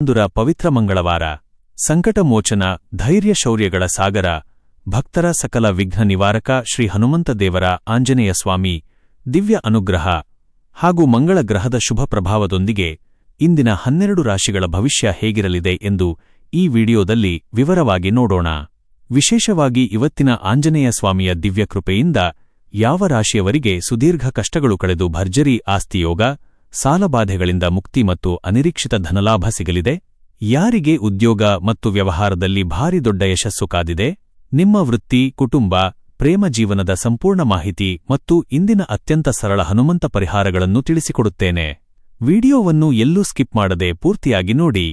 ದುರ ಪವಿತ್ರ ಮಂಗಳವಾರ. ಸಂಕಟಮೋಚನ, ಧೈರ್ಯ ಶೌರ್ಯಗಳ ಸಾಗರ, ಭಕ್ತರ ಸಕಲ ವಿಘ್ನ ನಿವಾರಕ ಶ್ರೀ ಹನುಮಂತ ದೇವರ ಆಂಜನೇಯ ಸ್ವಾಮಿ ದಿವ್ಯ ಅನುಗ್ರಹ ಹಾಗೂ ಮಂಗಳ ಗ್ರಹದ ಶುಭ ಪ್ರಭಾವದೊಂದಿಗೆ ಇಂದಿನ 12 ರಾಶಿಗಳ ಭವಿಷ್ಯ ಹೇಗಿರಲಿದೆ ಎಂದು ಈ ವಿಡಿಯೋದಲ್ಲಿ ವಿವರವಾಗಿ ನೋಡೋಣ. ವಿಶೇಷವಾಗಿ ಇವತ್ತಿನ ಆಂಜನೇಯ ಸ್ವಾಮಿಯ ದಿವ್ಯಕೃಪೆಯಿಂದ ಯಾವ ರಾಶಿಯವರಿಗೆ ಸುದೀರ್ಘ ಕಷ್ಟಗಳು ಕಳೆದು ಭರ್ಜರಿ ಆಸ್ತಿಯೋಗ, ಸಾಲಬಾಧೆಗಳಿಂದ ಮುಕ್ತಿ ಮತ್ತು ಅನಿರೀಕ್ಷಿತ ಧನಲಾಭ ಸಿಗಲಿದೆ? ಯಾರಿಗೆ ಉದ್ಯೋಗ ಮತ್ತು ವ್ಯವಹಾರದಲ್ಲಿ ಭಾರಿ ದೊಡ್ಡ ಯಶಸ್ಸು ಕಾದಿದೆ? ನಿಮ್ಮ ವೃತ್ತಿ, ಕುಟುಂಬ, ಪ್ರೇಮ ಜೀವನದ ಸಂಪೂರ್ಣ ಮಾಹಿತಿ ಮತ್ತು ಇಂದಿನ ಅತ್ಯಂತ ಸರಳ ಹನುಮಂತ ಪರಿಹಾರಗಳನ್ನು ತಿಳಿಸಿಕೊಡುತ್ತೇನೆ. ವಿಡಿಯೋವನ್ನು ಎಲ್ಲೂ ಸ್ಕಿಪ್ ಮಾಡದೆ ಪೂರ್ತಿಯಾಗಿ ನೋಡಿ.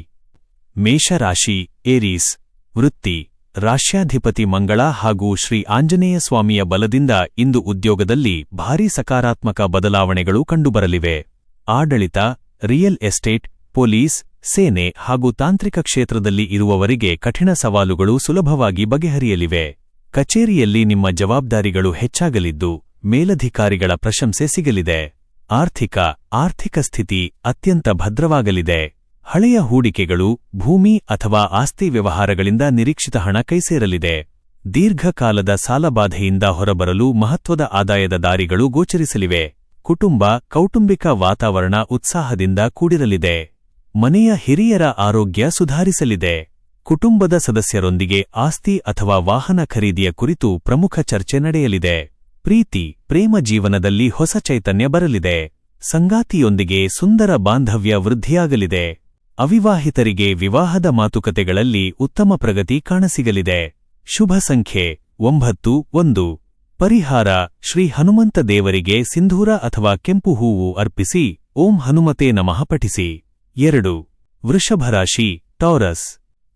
ಮೇಷರಾಶಿ, ಏರೀಸ್. ವೃತ್ತಿ, ರಾಶ್ಯಾಧಿಪತಿ ಮಂಗಳ ಹಾಗೂ ಶ್ರೀ ಆಂಜನೇಯ ಸ್ವಾಮಿಯ ಬಲದಿಂದ ಇಂದು ಉದ್ಯೋಗದಲ್ಲಿ ಭಾರೀ ಸಕಾರಾತ್ಮಕ ಬದಲಾವಣೆಗಳು ಕಂಡುಬರಲಿವೆ. ಆಡಳಿತ, ರಿಯಲ್ ಎಸ್ಟೇಟ್, ಪೊಲೀಸ್, ಸೇನೆ ಹಾಗೂ ತಾಂತ್ರಿಕ ಕ್ಷೇತ್ರದಲ್ಲಿ ಇರುವವರಿಗೆ ಕಠಿಣ ಸವಾಲುಗಳು ಸುಲಭವಾಗಿ ಬಗೆಹರಿಯಲಿವೆ. ಕಚೇರಿಯಲ್ಲಿ ನಿಮ್ಮ ಜವಾಬ್ದಾರಿಗಳು ಹೆಚ್ಚಾಗಲಿದ್ದು ಮೇಲಧಿಕಾರಿಗಳ ಪ್ರಶಂಸೆ ಸಿಗಲಿದೆ. ಆರ್ಥಿಕ ಸ್ಥಿತಿ ಅತ್ಯಂತ ಭದ್ರವಾಗಲಿದೆ. ಹಳೆಯ ಹೂಡಿಕೆಗಳು, ಭೂಮಿ ಅಥವಾ ಆಸ್ತಿ ವ್ಯವಹಾರಗಳಿಂದ ನಿರೀಕ್ಷಿತ ಹಣ ಕೈಸೇರಲಿದೆ. ದೀರ್ಘಕಾಲದ ಸಾಲಬಾಧೆಯಿಂದ ಹೊರಬರಲು ಮಹತ್ವದ ಆದಾಯದ ದಾರಿಗಳು ಗೋಚರಿಸಲಿವೆ. ಕೌಟುಂಬಿಕ ವಾತಾವರಣ ಉತ್ಸಾಹದಿಂದ ಕೂಡಿರಲಿದೆ. ಮನೆಯ ಹಿರಿಯರ ಆರೋಗ್ಯ ಸುಧಾರಿಸಲಿದೆ. ಕುಟುಂಬದ ಸದಸ್ಯರೊಂದಿಗೆ ಆಸ್ತಿ ಅಥವಾ ವಾಹನ ಖರೀದಿಯ ಕುರಿತು ಪ್ರಮುಖ ಚರ್ಚೆ ನಡೆಯಲಿದೆ. ಪ್ರೇಮ ಜೀವನದಲ್ಲಿ ಹೊಸ ಚೈತನ್ಯ ಬರಲಿದೆ. ಸಂಗಾತಿಯೊಂದಿಗೆ ಸುಂದರ ಬಾಂಧವ್ಯ ವೃದ್ಧಿಯಾಗಲಿದೆ. ಅವಿವಾಹಿತರಿಗೆ ವಿವಾಹದ ಮಾತುಕತೆಗಳಲ್ಲಿ ಉತ್ತಮ ಪ್ರಗತಿ ಕಾಣಸಿಗಲಿದೆ. ಶುಭ ಸಂಖ್ಯೆ 9. ಪರಿಹಾರ: ಶ್ರೀ ಹನುಮಂತ ದೇವರಿಗೆ ಸಿಂಧೂರ ಅಥವಾ ಕೆಂಪು ಹೂವು ಅರ್ಪಿಸಿ ಓಂ ಹನುಮತೆ ನಮಃ ಪಠಿಸಿ. 2. ವೃಷಭರಾಶಿ, ಟೌರಸ್.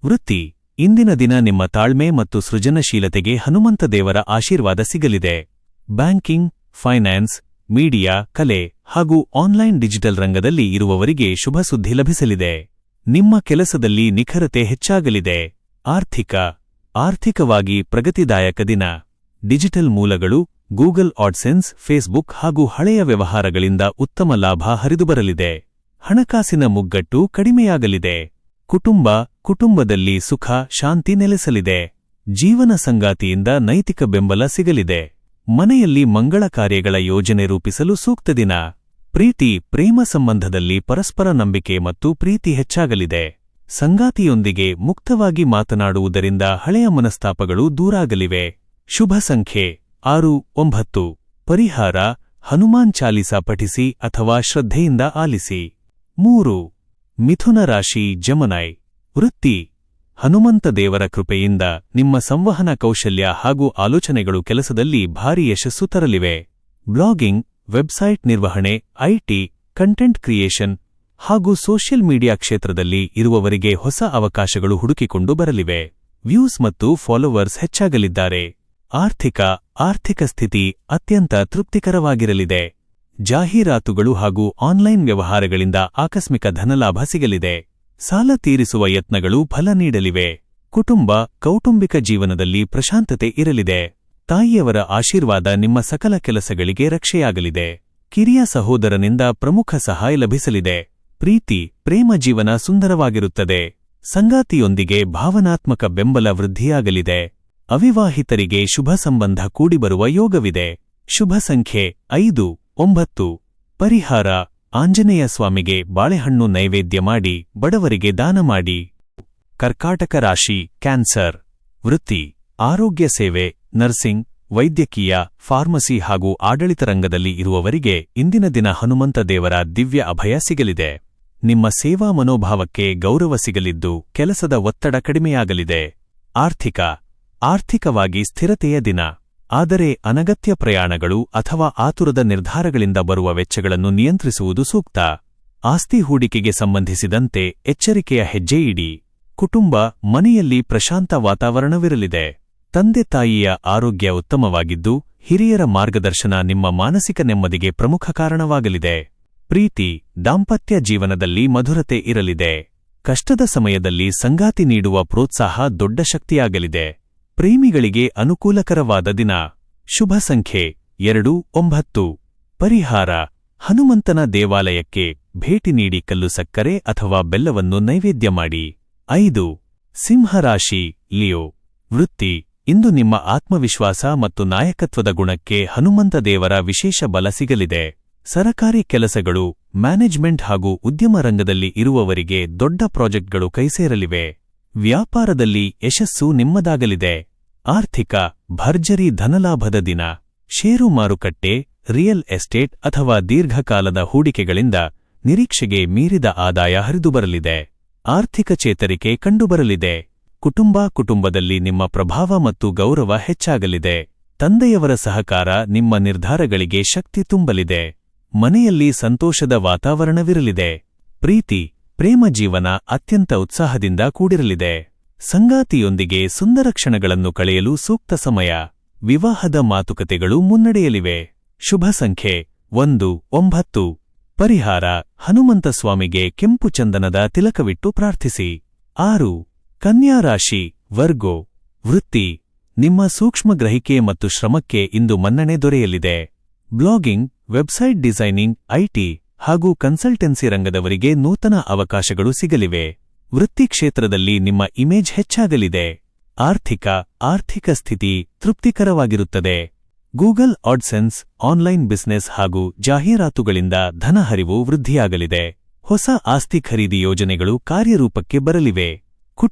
ವೃತ್ತಿ, ಇಂದಿನ ದಿನ ನಿಮ್ಮ ತಾಳ್ಮೆ ಮತ್ತು ಸೃಜನಶೀಲತೆಗೆ ಹನುಮಂತ ದೇವರ ಆಶೀರ್ವಾದ ಸಿಗಲಿದೆ. ಬ್ಯಾಂಕಿಂಗ್, ಫೈನಾನ್ಸ್, ಮೀಡಿಯಾ, ಕಲೆ ಹಾಗೂ ಆನ್ಲೈನ್ ಡಿಜಿಟಲ್ ರಂಗದಲ್ಲಿ ಇರುವವರಿಗೆ ಶುಭ ಸುದ್ದಿ ಲಭಿಸಲಿದೆ. ನಿಮ್ಮ ಕೆಲಸದಲ್ಲಿ ನಿಖರತೆ ಹೆಚ್ಚಾಗಲಿದೆ. ಆರ್ಥಿಕವಾಗಿ ಪ್ರಗತಿದಾಯಕ ದಿನ. ಡಿಜಿಟಲ್ ಮೂಲಗಳು, ಗೂಗಲ್ ಆಡ್ಸೆನ್ಸ್, ಫೇಸ್ಬುಕ್ ಹಾಗೂ ಹಳೆಯ ವ್ಯವಹಾರಗಳಿಂದ ಉತ್ತಮ ಲಾಭ ಹರಿದುಬರಲಿದೆ. ಹಣಕಾಸಿನ ಮುಗ್ಗಟ್ಟು ಕಡಿಮೆಯಾಗಲಿದೆ. ಕುಟುಂಬದಲ್ಲಿ ಸುಖ, ಶಾಂತಿ ನೆಲೆಸಲಿದೆ. ಜೀವನ ಸಂಗಾತಿಯಿಂದ ನೈತಿಕ ಬೆಂಬಲ ಸಿಗಲಿದೆ. ಮನೆಯಲ್ಲಿ ಮಂಗಳ ಕಾರ್ಯಗಳ ಯೋಜನೆ ರೂಪಿಸಲು ಸೂಕ್ತ ದಿನ. ಪ್ರೇಮ ಸಂಬಂಧದಲ್ಲಿ ಪರಸ್ಪರ ನಂಬಿಕೆ ಮತ್ತು ಪ್ರೀತಿ ಹೆಚ್ಚಾಗಲಿದೆ. ಸಂಗಾತಿಯೊಂದಿಗೆ ಮುಕ್ತವಾಗಿ ಮಾತನಾಡುವುದರಿಂದ ಹಳೆಯ ಮನಸ್ತಾಪಗಳು ದೂರಾಗಲಿವೆ. ಶುಭ ಸಂಖ್ಯೆ 6-9. ಪರಿಹಾರ: ಹನುಮಾನ್ ಚಾಲೀಸಾ ಪಠಿಸಿ ಅಥವಾ ಶ್ರದ್ಧೆಯಿಂದ ಆಲಿಸಿ. 3. ಮಿಥುನ ರಾಶಿ, ಜೆಮಿನೈ. ವೃತ್ತಿ, ಹನುಮಂತ ದೇವರ ಕೃಪೆಯಿಂದ ನಿಮ್ಮ ಸಂವಹನ ಕೌಶಲ್ಯ ಹಾಗೂ ಆಲೋಚನೆಗಳು ಕೆಲಸದಲ್ಲಿ ಭಾರೀ ಯಶಸ್ಸು ತರಲಿವೆ. ಬ್ಲಾಗಿಂಗ್, ವೆಬ್ಸೈಟ್ ನಿರ್ವಹಣೆ, ಐಟಿ, ಕಂಟೆಂಟ್ ಕ್ರಿಯೇಷನ್ ಹಾಗೂ ಸೋಷಿಯಲ್ ಮೀಡಿಯಾ ಕ್ಷೇತ್ರದಲ್ಲಿ ಇರುವವರಿಗೆ ಹೊಸ ಅವಕಾಶಗಳು ಹುಡುಕಿಕೊಂಡು ಬರಲಿವೆ. ವ್ಯೂಸ್ ಮತ್ತು ಫಾಲೋವರ್ಸ್ ಹೆಚ್ಚಾಗಲಿದ್ದಾರೆ. ಆರ್ಥಿಕ ಸ್ಥಿತಿ ಅತ್ಯಂತ ತೃಪ್ತಿಕರವಾಗಿರಲಿದೆ. ಜಾಹೀರಾತುಗಳು ಹಾಗೂ ಆನ್ಲೈನ್ ವ್ಯವಹಾರಗಳಿಂದ ಆಕಸ್ಮಿಕ ಧನಲಾಭ ಸಿಗಲಿದೆ. ಸಾಲ ತೀರಿಸುವ ಯತ್ನಗಳು ಫಲ ನೀಡಲಿವೆ. ಕೌಟುಂಬಿಕ ಜೀವನದಲ್ಲಿ ಪ್ರಶಾಂತತೆ ಇರಲಿದೆ. ತಾಯಿಯವರ ಆಶೀರ್ವಾದ ನಿಮ್ಮ ಸಕಲ ಕೆಲಸಗಳಿಗೆ ರಕ್ಷೆಯಾಗಲಿದೆ. ಕಿರಿಯ ಸಹೋದರನಿಂದ ಪ್ರಮುಖ ಸಹಾಯ ಲಭಿಸಲಿದೆ. ಪ್ರೇಮ ಜೀವನ ಸುಂದರವಾಗಿರುತ್ತದೆ. ಸಂಗಾತಿಯೊಂದಿಗೆ ಭಾವನಾತ್ಮಕ ಬೆಂಬಲ ವೃದ್ಧಿಯಾಗಲಿದೆ. ಅವಿವಾಹಿತರಿಗೆ ಶುಭ ಸಂಬಂಧ ಕೂಡಿಬರುವ ಯೋಗವಿದೆ. ಶುಭ ಸಂಖ್ಯೆ 5-9. ಪರಿಹಾರ: ಆಂಜನೇಯ ಸ್ವಾಮಿಗೆ ಬಾಳೆಹಣ್ಣು ನೈವೇದ್ಯ ಮಾಡಿ ಬಡವರಿಗೆ ದಾನ ಮಾಡಿ. ಕರ್ಕಾಟಕ ರಾಶಿ, ಕ್ಯಾನ್ಸರ್. ವೃತ್ತಿ, ಆರೋಗ್ಯ ಸೇವೆ, ನರ್ಸಿಂಗ್, ವೈದ್ಯಕೀಯ, ಫಾರ್ಮಸಿ ಹಾಗೂ ಆಡಳಿತ ರಂಗದಲ್ಲಿ ಇರುವವರಿಗೆ ಇಂದಿನ ದಿನ ಹನುಮಂತ ದೇವರ ದಿವ್ಯ ಅಭಯ ಸಿಗಲಿದೆ. ನಿಮ್ಮ ಸೇವಾ ಮನೋಭಾವಕ್ಕೆ ಗೌರವ ಸಿಗಲಿದ್ದು ಕೆಲಸದ ಒತ್ತಡ ಕಡಿಮೆಯಾಗಲಿದೆ. ಆರ್ಥಿಕವಾಗಿ ಸ್ಥಿರತೆಯ ದಿನ. ಆದರೆ ಅನಗತ್ಯ ಪ್ರಯಾಣಗಳು ಅಥವಾ ಆತುರದ ನಿರ್ಧಾರಗಳಿಂದ ಬರುವ ವೆಚ್ಚಗಳನ್ನು ನಿಯಂತ್ರಿಸುವುದು ಸೂಕ್ತ. ಆಸ್ತಿ ಹೂಡಿಕೆಗೆ ಸಂಬಂಧಿಸಿದಂತೆ ಎಚ್ಚರಿಕೆಯ ಹೆಜ್ಜೆ ಇಡಿ. ಮನೆಯಲ್ಲಿ ಪ್ರಶಾಂತ ವಾತಾವರಣವಿರಲಿದೆ. ತಂದೆ-ತಾಯಿಯ ಆರೋಗ್ಯ ಉತ್ತಮವಾಗಿದ್ದು ಹಿರಿಯರ ಮಾರ್ಗದರ್ಶನ ನಿಮ್ಮ ಮಾನಸಿಕ ನೆಮ್ಮದಿಗೆ ಪ್ರಮುಖ ಕಾರಣವಾಗಲಿದೆ. ದಾಂಪತ್ಯ ಜೀವನದಲ್ಲಿ ಮಧುರತೆ ಇರಲಿದೆ. ಕಷ್ಟದ ಸಮಯದಲ್ಲಿ ಸಂಗಾತಿ ನೀಡುವ ಪ್ರೋತ್ಸಾಹ ದೊಡ್ಡ ಶಕ್ತಿಯಾಗಲಿದೆ. ಪ್ರೇಮಿಗಳಿಗೆ ಅನುಕೂಲಕರವಾದ ದಿನ. ಶುಭ ಸಂಖ್ಯೆ 2-9. ಪರಿಹಾರ: ಹನುಮಂತನ ದೇವಾಲಯಕ್ಕೆ ಭೇಟಿ ನೀಡಿ ಕಲ್ಲು ಸಕ್ಕರೆ ಅಥವಾ ಬೆಲ್ಲವನ್ನು ನೈವೇದ್ಯ ಮಾಡಿ. 5. ಸಿಂಹರಾಶಿ ಲಿಯೋ. ವೃತ್ತಿ. ಇಂದು ನಿಮ್ಮ ಆತ್ಮವಿಶ್ವಾಸ ಮತ್ತು ನಾಯಕತ್ವದ ಗುಣಕ್ಕೆ ಹನುಮಂತ ದೇವರ ವಿಶೇಷ ಬಲ ಸಿಗಲಿದೆ. ಸರಕಾರಿ ಕೆಲಸಗಳು, ಮ್ಯಾನೇಜ್ಮೆಂಟ್ ಹಾಗೂ ಉದ್ಯಮ ರಂಗದಲ್ಲಿ ಇರುವವರಿಗೆ ದೊಡ್ಡ ಪ್ರಾಜೆಕ್ಟ್ಗಳು ಕೈಸೇರಲಿವೆ. ವ್ಯಾಪಾರದಲ್ಲಿ ಯಶಸ್ಸು ನಿಮ್ಮದಾಗಲಿದೆ. ಆರ್ಥಿಕ ಭರ್ಜರಿ ಧನಲಾಭದ ದಿನ. ಷೇರು ಮಾರುಕಟ್ಟೆ, ರಿಯಲ್ ಎಸ್ಟೇಟ್ ಅಥವಾ ದೀರ್ಘಕಾಲದ ಹೂಡಿಕೆಗಳಿಂದ ನಿರೀಕ್ಷೆಗೆ ಮೀರಿದ ಆದಾಯ ಹರಿದುಬರಲಿದೆ. ಆರ್ಥಿಕ ಚೇತರಿಕೆ ಕಂಡುಬರಲಿದೆ. ಕುಟುಂಬದಲ್ಲಿ ನಿಮ್ಮ ಪ್ರಭಾವ ಮತ್ತು ಗೌರವ ಹೆಚ್ಚಾಗಲಿದೆ. ತಂದೆಯವರ ಸಹಕಾರ ನಿಮ್ಮ ನಿರ್ಧಾರಗಳಿಗೆ ಶಕ್ತಿ ತುಂಬಲಿದೆ. ಮನೆಯಲ್ಲಿ ಸಂತೋಷದ ವಾತಾವರಣವಿರಲಿದೆ. ಪ್ರೀತಿ, ಪ್ರೇಮ ಜೀವನ ಅತ್ಯಂತ ಉತ್ಸಾಹದಿಂದ ಕೂಡಿರಲಿದೆ. ಸಂಗಾತಿಯೊಂದಿಗೆ ಸುಂದರ ಕ್ಷಣಗಳನ್ನು ಕಳೆಯಲು ಸೂಕ್ತ ಸಮಯ. ವಿವಾಹದ ಮಾತುಕತೆಗಳು ಮುನ್ನಡೆಯಲಿವೆ. ಶುಭ ಸಂಖ್ಯೆ 1, 9. ಪರಿಹಾರ: ಹನುಮಂತ ಸ್ವಾಮಿಗೆ ಕೆಂಪು ಚಂದನದ ತಿಲಕವಿಟ್ಟು ಪ್ರಾರ್ಥಿಸಿ. 6. ಕನ್ಯಾ ರಾಶಿ ವರ್ಗೋ. ವೃತ್ತಿ. ನಿಮ್ಮ ಸೂಕ್ಷ್ಮ ಗ್ರಹಿಕೆ ಮತ್ತು ಶ್ರಮಕ್ಕೆ ಇಂದು ಮನ್ನಣೆ ದೊರೆಯಲಿದೆ. ಬ್ಲಾಗಿಂಗ್, ವೆಬ್ಸೈಟ್ ಡಿಸೈನಿಂಗ್, ಐಟಿ ಹಾಗೂ ಕನ್ಸಲ್ಟೆನ್ಸಿ ರಂಗದವರಿಗೆ ನೂತನ ಅವಕಾಶಗಳು ಸಿಗಲಿವೆ. ವೃತ್ತಿ ಕ್ಷೇತ್ರದಲ್ಲಿ ನಿಮ್ಮ ಇಮೇಜ್ ಹೆಚ್ಚಾಗಲಿದೆ. ಆರ್ಥಿಕ ಸ್ಥಿತಿ ತೃಪ್ತಿಕರವಾಗಿರುತ್ತದೆ. ಗೂಗಲ್ ಆಡ್ಸೆನ್ಸ್, ಆನ್ಲೈನ್ ಬಿಸಿನೆಸ್ ಹಾಗೂ ಜಾಹೀರಾತುಗಳಿಂದ ಧನಹರಿವು ವೃದ್ಧಿಯಾಗಲಿದೆ. ಹೊಸ ಆಸ್ತಿ ಖರೀದಿ ಯೋಜನೆಗಳು ಕಾರ್ಯರೂಪಕ್ಕೆ ಬರಲಿವೆ.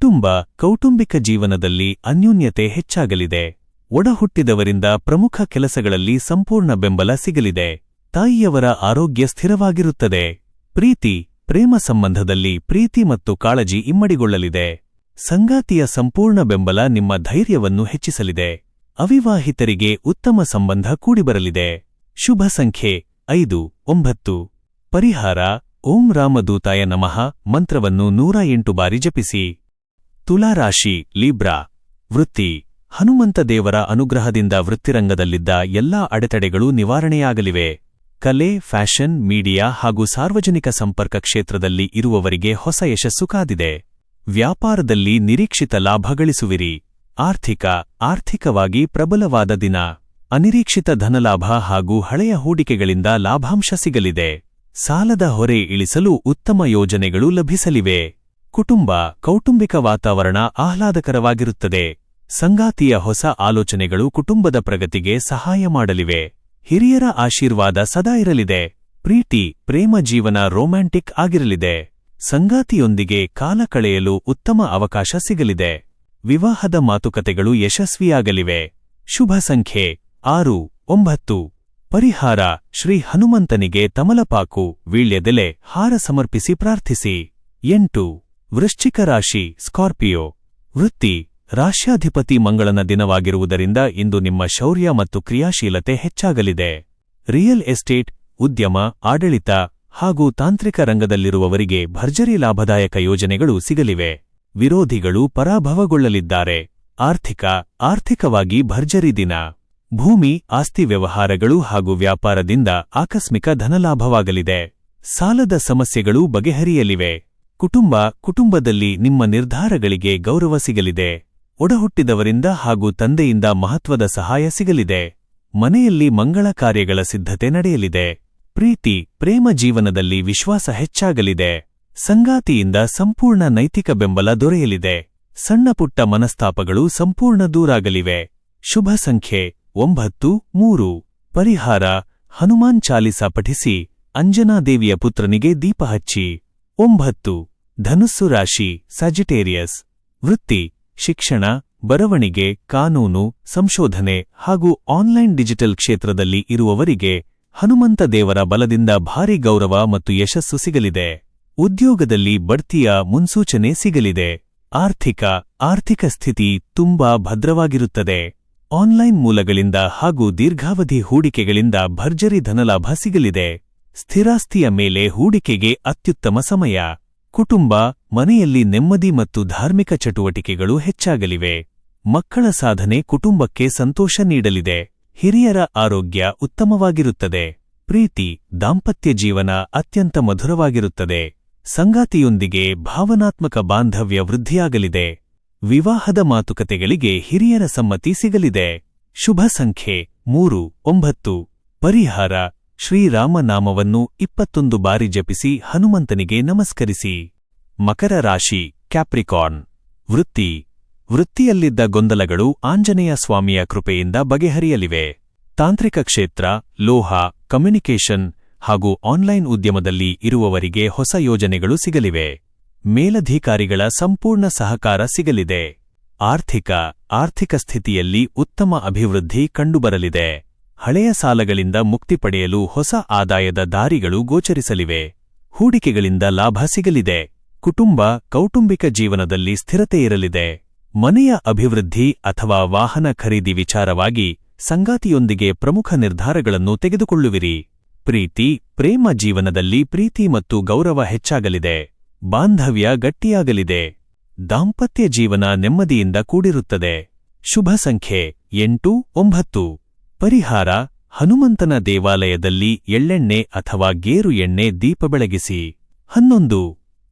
ಕೌಟುಂಬಿಕ ಜೀವನದಲ್ಲಿ ಅನ್ಯೋನ್ಯತೆ ಹೆಚ್ಚಾಗಲಿದೆ. ಒಡಹುಟ್ಟಿದವರಿಂದ ಪ್ರಮುಖ ಕೆಲಸಗಳಲ್ಲಿ ಸಂಪೂರ್ಣ ಬೆಂಬಲ ಸಿಗಲಿದೆ. ತಾಯಿಯವರ ಆರೋಗ್ಯ ಸ್ಥಿರವಾಗಿರುತ್ತದೆ. ಪ್ರೇಮ ಸಂಬಂಧದಲ್ಲಿ ಪ್ರೀತಿ ಮತ್ತು ಕಾಳಜಿ ಇಮ್ಮಡಿಗೊಳ್ಳಲಿದೆ. ಸಂಗಾತಿಯ ಸಂಪೂರ್ಣ ಬೆಂಬಲ ನಿಮ್ಮ ಧೈರ್ಯವನ್ನು ಹೆಚ್ಚಿಸಲಿದೆ. ಅವಿವಾಹಿತರಿಗೆ ಉತ್ತಮ ಸಂಬಂಧ ಕೂಡಿಬರಲಿದೆ. ಶುಭ ಸಂಖ್ಯೆ 5, 9. ಪರಿಹಾರ: ಓಂ ರಾಮದೂತಾಯ ನಮಃ ಮಂತ್ರವನ್ನು 108 ಬಾರಿ ಜಪಿಸಿ. ತುಲಾರಾಶಿ ಲೀಬ್ರಾ. ವೃತ್ತಿ. ಹನುಮಂತ ದೇವರ ಅನುಗ್ರಹದಿಂದ ವೃತ್ತಿರಂಗದಲ್ಲಿದ್ದ ಎಲ್ಲಾ ಅಡೆತಡೆಗಳೂ ನಿವಾರಣೆಯಾಗಲಿವೆ. ಕಲೆ, ಫ್ಯಾಷನ್, ಮೀಡಿಯಾ ಹಾಗೂ ಸಾರ್ವಜನಿಕ ಸಂಪರ್ಕ ಕ್ಷೇತ್ರದಲ್ಲಿ ಇರುವವರಿಗೆ ಹೊಸ ಯಶಸ್ಸು ಕಾದಿದೆ. ವ್ಯಾಪಾರದಲ್ಲಿ ನಿರೀಕ್ಷಿತ ಲಾಭ ಗಳಿಸುವಿರಿ. ಆರ್ಥಿಕವಾಗಿ ಪ್ರಬಲವಾದ ದಿನ. ಅನಿರೀಕ್ಷಿತ ಧನಲಾಭ ಹಾಗೂ ಹಳೆಯ ಹೂಡಿಕೆಗಳಿಂದ ಲಾಭಾಂಶ ಸಿಗಲಿದೆ. ಸಾಲದ ಹೊರೆ ಇಳಿಸಲು ಉತ್ತಮ ಯೋಜನೆಗಳು ಲಭಿಸಲಿವೆ. ಕೌಟುಂಬಿಕ ವಾತಾವರಣ ಆಹ್ಲಾದಕರವಾಗಿರುತ್ತದೆ. ಸಂಗಾತಿಯ ಹೊಸ ಆಲೋಚನೆಗಳು ಕುಟುಂಬದ ಪ್ರಗತಿಗೆ ಸಹಾಯ ಮಾಡಲಿವೆ. ಹಿರಿಯರ ಆಶೀರ್ವಾದ ಸದಾ ಇರಲಿದೆ. ಪ್ರೇಮ ಜೀವನ ರೊಮ್ಯಾಂಟಿಕ್ ಆಗಿರಲಿದೆ. ಸಂಗಾತಿಯೊಂದಿಗೆ ಕಾಲ ಕಳೆಯಲು ಉತ್ತಮ ಅವಕಾಶ ಸಿಗಲಿದೆ. ವಿವಾಹದ ಮಾತುಕತೆಗಳು ಯಶಸ್ವಿಯಾಗಲಿವೆ. ಶುಭ ಸಂಖ್ಯೆ 6, 9. ಪರಿಹಾರ: ಶ್ರೀ ಹನುಮಂತನಿಗೆ ತಮಲಪಾಕು, ವೀಳ್ಯದೆಲೆ, ಹಾರ ಸಮರ್ಪಿಸಿ ಪ್ರಾರ್ಥಿಸಿ. 8. ವೃಶ್ಚಿಕ ರಾಶಿ ಸ್ಕಾರ್ಪಿಯೋ. ವೃತ್ತಿ. ರಾಶ್ಯಾಧಿಪತಿ ಮಂಗಳನ ದಿನವಾಗಿರುವುದರಿಂದ ಇಂದು ನಿಮ್ಮ ಶೌರ್ಯ ಮತ್ತು ಕ್ರಿಯಾಶೀಲತೆ ಹೆಚ್ಚಾಗಲಿದೆ. ರಿಯಲ್ ಎಸ್ಟೇಟ್, ಉದ್ಯಮ, ಆಡಳಿತ ಹಾಗೂ ತಾಂತ್ರಿಕ ರಂಗದಲ್ಲಿರುವವರಿಗೆ ಭರ್ಜರಿ ಲಾಭದಾಯಕ ಯೋಜನೆಗಳು ಸಿಗಲಿವೆ. ವಿರೋಧಿಗಳು ಪರಾಭವಗೊಳ್ಳಲಿದ್ದಾರೆ. ಆರ್ಥಿಕವಾಗಿ ಭರ್ಜರಿ ದಿನ. ಭೂಮಿ, ಆಸ್ತಿ ವ್ಯವಹಾರಗಳು ಹಾಗೂ ವ್ಯಾಪಾರದಿಂದ ಆಕಸ್ಮಿಕ ಧನಲಾಭವಾಗಲಿದೆ. ಸಾಲದ ಸಮಸ್ಯೆಗಳು ಬಗೆಹರಿಯಲಿವೆ. ಕುಟುಂಬದಲ್ಲಿ ನಿಮ್ಮ ನಿರ್ಧಾರಗಳಿಗೆ ಗೌರವ ಸಿಗಲಿದೆ. ಒಡಹುಟ್ಟಿದವರಿಂದ ಹಾಗೂ ತಂದೆಯಿಂದ ಮಹತ್ವದ ಸಹಾಯ ಸಿಗಲಿದೆ. ಮನೆಯಲ್ಲಿ ಮಂಗಳ ಕಾರ್ಯಗಳ ಸಿದ್ಧತೆ ನಡೆಯಲಿದೆ. ಪ್ರೇಮ ಜೀವನದಲ್ಲಿ ವಿಶ್ವಾಸ ಹೆಚ್ಚಾಗಲಿದೆ. ಸಂಗಾತಿಯಿಂದ ಸಂಪೂರ್ಣ ನೈತಿಕ ಬೆಂಬಲ ದೊರೆಯಲಿದೆ. ಸಣ್ಣಪುಟ್ಟ ಮನಸ್ತಾಪಗಳು ಸಂಪೂರ್ಣ ದೂರಾಗಲಿವೆ. ಶುಭ ಸಂಖ್ಯೆ 9, 3. ಪರಿಹಾರ: ಹನುಮಾನ್ ಚಾಲಿಸಾ ಪಠಿಸಿ, ಅಂಜನಾದೇವಿಯ ಪುತ್ರನಿಗೆ ದೀಪ ಹಚ್ಚಿ. 9. ಧನುಸ್ಸು ರಾಶಿ ಸ್ಯಾಜಿಟೇರಿಯಸ್. ವೃತ್ತಿ. ಶಿಕ್ಷಣ, ಬರವಣಿಗೆ, ಕಾನೂನು, ಸಂಶೋಧನೆ ಹಾಗೂ ಆನ್ಲೈನ್ ಡಿಜಿಟಲ್ ಕ್ಷೇತ್ರದಲ್ಲಿ ಇರುವವರಿಗೆ ಹನುಮಂತ ದೇವರ ಬಲದಿಂದ ಭಾರೀ ಗೌರವ ಮತ್ತು ಯಶಸ್ಸು ಸಿಗಲಿದೆ. ಉದ್ಯೋಗದಲ್ಲಿ ಬಡ್ತಿಯ ಮುನ್ಸೂಚನೆ ಸಿಗಲಿದೆ. ಆರ್ಥಿಕ ಸ್ಥಿತಿ ತುಂಬಾ ಭದ್ರವಾಗಿರುತ್ತದೆ. ಆನ್ಲೈನ್ ಮೂಲಗಳಿಂದ ಹಾಗೂ ದೀರ್ಘಾವಧಿ ಹೂಡಿಕೆಗಳಿಂದ ಭರ್ಜರಿ ಧನಲಾಭ ಸಿಗಲಿದೆ. ಸ್ಥಿರಾಸ್ತಿಯ ಮೇಲೆ ಹೂಡಿಕೆಗೆ ಅತ್ಯುತ್ತಮ ಸಮಯ. ಮನೆಯಲ್ಲಿ ನೆಮ್ಮದಿ ಮತ್ತು ಧಾರ್ಮಿಕ ಚಟುವಟಿಕೆಗಳು ಹೆಚ್ಚಾಗಲಿವೆ. ಮಕ್ಕಳ ಸಾಧನೆ ಕುಟುಂಬಕ್ಕೆ ಸಂತೋಷ ನೀಡಲಿದೆ. ಹಿರಿಯರ ಆರೋಗ್ಯ ಉತ್ತಮವಾಗಿರುತ್ತದೆ. ದಾಂಪತ್ಯ ಜೀವನ ಅತ್ಯಂತ ಮಧುರವಾಗಿರುತ್ತದೆ. ಸಂಗಾತಿಯೊಂದಿಗೆ ಭಾವನಾತ್ಮಕ ಬಾಂಧವ್ಯ ವೃದ್ಧಿಯಾಗಲಿದೆ. ವಿವಾಹದ ಮಾತುಕತೆಗಳಿಗೆ ಹಿರಿಯರ ಸಮ್ಮತಿ ಸಿಗಲಿದೆ. ಶುಭ ಸಂಖ್ಯೆ 3, 9. ಪರಿಹಾರ: ಶ್ರೀರಾಮನಾಮವನ್ನು 21 ಬಾರಿ ಜಪಿಸಿ ಹನುಮಂತನಿಗೆ ನಮಸ್ಕರಿಸಿ. ಮಕರ ರಾಶಿ ಕ್ಯಾಪ್ರಿಕಾರ್ನ್. ವೃತ್ತಿಯಲ್ಲಿದ್ದ ಗೊಂದಲಗಳು ಆಂಜನೇಯ ಸ್ವಾಮಿಯ ಕೃಪೆಯಿಂದ ಬಗೆಹರಿಯಲಿವೆ. ತಾಂತ್ರಿಕ ಕ್ಷೇತ್ರ, ಲೋಹ, ಕಮ್ಯುನಿಕೇಷನ್ ಹಾಗೂ ಆನ್ಲೈನ್ ಉದ್ಯಮದಲ್ಲಿ ಇರುವವರಿಗೆ ಹೊಸ ಯೋಜನೆಗಳು ಸಿಗಲಿವೆ. ಮೇಲಧಿಕಾರಿಗಳ ಸಂಪೂರ್ಣ ಸಹಕಾರ ಸಿಗಲಿದೆ. ಆರ್ಥಿಕ ಸ್ಥಿತಿಯಲ್ಲಿ ಉತ್ತಮ ಅಭಿವೃದ್ಧಿ ಕಂಡುಬರಲಿದೆ. ಹಳೆಯ ಸಾಲಗಳಿಂದ ಮುಕ್ತಿ ಪಡೆಯಲು ಹೊಸ ಆದಾಯದ ದಾರಿಗಳು ಗೋಚರಿಸಲಿವೆ. ಹೂಡಿಕೆಗಳಿಂದ ಲಾಭ ಸಿಗಲಿದೆ. ಕೌಟುಂಬಿಕ ಜೀವನದಲ್ಲಿ ಸ್ಥಿರತೆ ಇರಲಿದೆ. ಮನೆಯ ಅಭಿವೃದ್ಧಿ ಅಥವಾ ವಾಹನ ಖರೀದಿ ವಿಚಾರವಾಗಿ ಸಂಗಾತಿಯೊಂದಿಗೆ ಪ್ರಮುಖ ನಿರ್ಧಾರಗಳನ್ನು ತೆಗೆದುಕೊಳ್ಳುವಿರಿ. ಪ್ರೇಮ ಜೀವನದಲ್ಲಿ ಪ್ರೀತಿ ಮತ್ತು ಗೌರವ ಹೆಚ್ಚಾಗಲಿದೆ. ಬಾಂಧವ್ಯ ಗಟ್ಟಿಯಾಗಲಿದೆ. ದಾಂಪತ್ಯ ಜೀವನ ನೆಮ್ಮದಿಯಿಂದ ಕೂಡಿರುತ್ತದೆ. ಶುಭ ಸಂಖ್ಯೆ 8, 9. ಪರಿಹಾರ: ಹನುಮಂತನ ದೇವಾಲಯದಲ್ಲಿ ಎಳ್ಳೆಣ್ಣೆ ಅಥವಾ ಗೇರು ಎಣ್ಣೆ ದೀಪ ಬೆಳಗಿಸಿ. 11.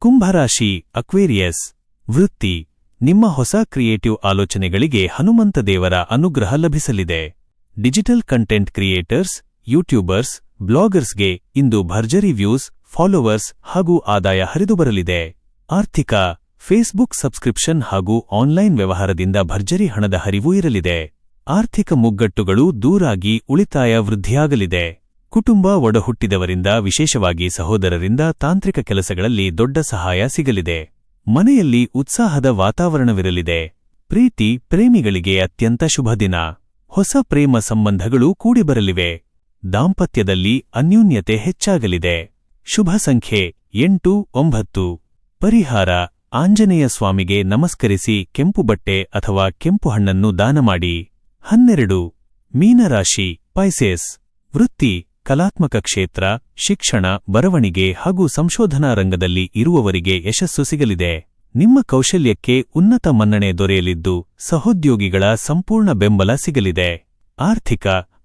ಕುಂಭರಾಶಿ ಅಕ್ವೇರಿಯಸ್. ವೃತ್ತಿ: ನಿಮ್ಮ ಹೊಸ ಕ್ರಿಯೇಟಿವ್ ಆಲೋಚನೆಗಳಿಗೆ ಹನುಮಂತ ದೇವರ ಅನುಗ್ರಹ ಲಭಿಸಲಿದೆ. ಡಿಜಿಟಲ್ ಕಂಟೆಂಟ್ ಕ್ರಿಯೇಟರ್ಸ್, ಯೂಟ್ಯೂಬರ್ಸ್, ಬ್ಲಾಗರ್ಸ್ಗೆ ಇಂದು ಭರ್ಜರಿ ವ್ಯೂಸ್, ಫಾಲೋವರ್ಸ್ ಹಾಗೂ ಆದಾಯ ಹರಿದುಬರಲಿದೆ. ಆರ್ಥಿಕ: ಫೇಸ್ಬುಕ್ ಸಬ್ಸ್ಕ್ರಿಪ್ಷನ್ ಹಾಗೂ ಆನ್ಲೈನ್ ವ್ಯವಹಾರದಿಂದ ಭರ್ಜರಿ ಹಣದ ಹರಿವು ಇರಲಿದೆ. ಆರ್ಥಿಕ ಮುಗ್ಗಟ್ಟುಗಳು ದೂರಾಗಿ ಉಳಿತಾಯ ವೃದ್ಧಿಯಾಗಲಿದೆ. ಕುಟುಂಬ ಒಡಹುಟ್ಟಿದವರಿಂದ, ವಿಶೇಷವಾಗಿ ಸಹೋದರರಿಂದ ತಾಂತ್ರಿಕ ಕೆಲಸಗಳಲ್ಲಿ ದೊಡ್ಡ ಸಹಾಯ ಸಿಗಲಿದೆ. ಮನೆಯಲ್ಲಿ ಉತ್ಸಾಹದ ವಾತಾವರಣವಿರಲಿದೆ. ಪ್ರೇಮಿಗಳಿಗೆ ಅತ್ಯಂತ ಶುಭ ದಿನ. ಹೊಸ ಪ್ರೇಮ ಸಂಬಂಧಗಳು ಕೂಡಿಬರಲಿವೆ. ದಾಂಪತ್ಯದಲ್ಲಿ ಅನ್ಯೂನ್ಯತೆ ಹೆಚ್ಚಾಗಲಿದೆ. ಶುಭ ಸಂಖ್ಯೆ 8, 9. ಪರಿಹಾರ: ಆಂಜನೇಯ ಸ್ವಾಮಿಗೆ ನಮಸ್ಕರಿಸಿ ಕೆಂಪು ಬಟ್ಟೆ ಅಥವಾ ಕೆಂಪು ಹಣ್ಣನ್ನು ದಾನ ಮಾಡಿ. 12. ಮೀನರಾಶಿ ಪೈಸೆಸ್. ವೃತ್ತಿ: ಕಲಾತ್ಮಕ ಕ್ಷೇತ್ರ, ಶಿಕ್ಷಣ, ಬರವಣಿಗೆ ಹಾಗೂ ಸಂಶೋಧನಾ ರಂಗದಲ್ಲಿ ಇರುವವರಿಗೆ ಯಶಸ್ಸು ಸಿಗಲಿದೆ. ನಿಮ್ಮ ಕೌಶಲ್ಯಕ್ಕೆ ಉನ್ನತ ಮನ್ನಣೆ ದೊರೆಯಲಿದ್ದು, ಸಹೋದ್ಯೋಗಿಗಳ ಸಂಪೂರ್ಣ ಬೆಂಬಲ ಸಿಗಲಿದೆ.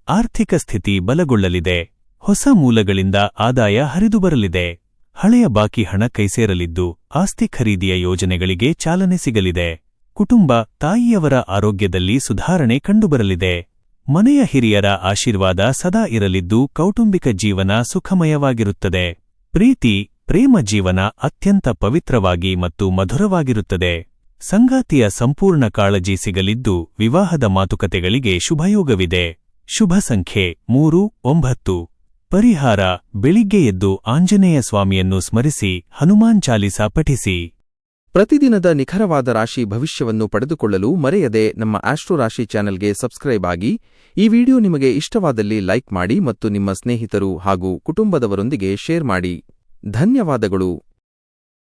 ಆರ್ಥಿಕ ಸ್ಥಿತಿ ಬಲಗೊಳ್ಳಲಿದೆ. ಹೊಸ ಮೂಲಗಳಿಂದ ಆದಾಯ ಹರಿದುಬರಲಿದೆ. ಹಳೆಯ ಬಾಕಿ ಹಣ ಕೈಸೇರಲಿದ್ದು, ಆಸ್ತಿ ಖರೀದಿಯ ಯೋಜನೆಗಳಿಗೆ ಚಾಲನೆ ಸಿಗಲಿದೆ. ತಾಯಿಯವರ ಆರೋಗ್ಯದಲ್ಲಿ ಸುಧಾರಣೆ ಕಂಡುಬರಲಿದೆ. ಮನೆಯ ಹಿರಿಯರ ಆಶೀರ್ವಾದ ಸದಾ ಇರಲಿದ್ದು, ಕೌಟುಂಬಿಕ ಜೀವನ ಸುಖಮಯವಾಗಿರುತ್ತದೆ. ಪ್ರೇಮ ಜೀವನ ಅತ್ಯಂತ ಪವಿತ್ರವಾಗಿ ಮತ್ತು ಮಧುರವಾಗಿರುತ್ತದೆ. ಸಂಗಾತಿಯ ಸಂಪೂರ್ಣ ಕಾಳಜಿ ಸಿಗಲಿದ್ದು, ವಿವಾಹದ ಮಾತುಕತೆಗಳಿಗೆ ಶುಭಯೋಗವಿದೆ. ಶುಭ ಸಂಖ್ಯೆ 3, 9. ಪರಿಹಾರ: ಬೆಳಿಗ್ಗೆ ಎದ್ದು ಆಂಜನೇಯ ಸ್ವಾಮಿಯನ್ನು ಸ್ಮರಿಸಿ ಹನುಮಾನ್ ಚಾಲೀಸಾ ಪಠಿಸಿ. ಪ್ರತಿದಿನದ ನಿಖರವಾದ ರಾಶಿ ಭವಿಷ್ಯವನ್ನು ಪಡೆದುಕೊಳ್ಳಲು ಮರೆಯದೆ ನಮ್ಮ ಆಸ್ಟ್ರೋ ರಾಶಿ ಚಾನೆಲ್ಗೆ ಸಬ್ಸ್ಕ್ರೈಬ್ ಆಗಿ. ಈ ವಿಡಿಯೋ ನಿಮಗೆ ಇಷ್ಟವಾದಲ್ಲಿ ಲೈಕ್ ಮಾಡಿ ಮತ್ತು ನಿಮ್ಮ ಸ್ನೇಹಿತರು ಹಾಗೂ ಕುಟುಂಬದವರೊಂದಿಗೆ ಶೇರ್ ಮಾಡಿ. ಧನ್ಯವಾದಗಳು.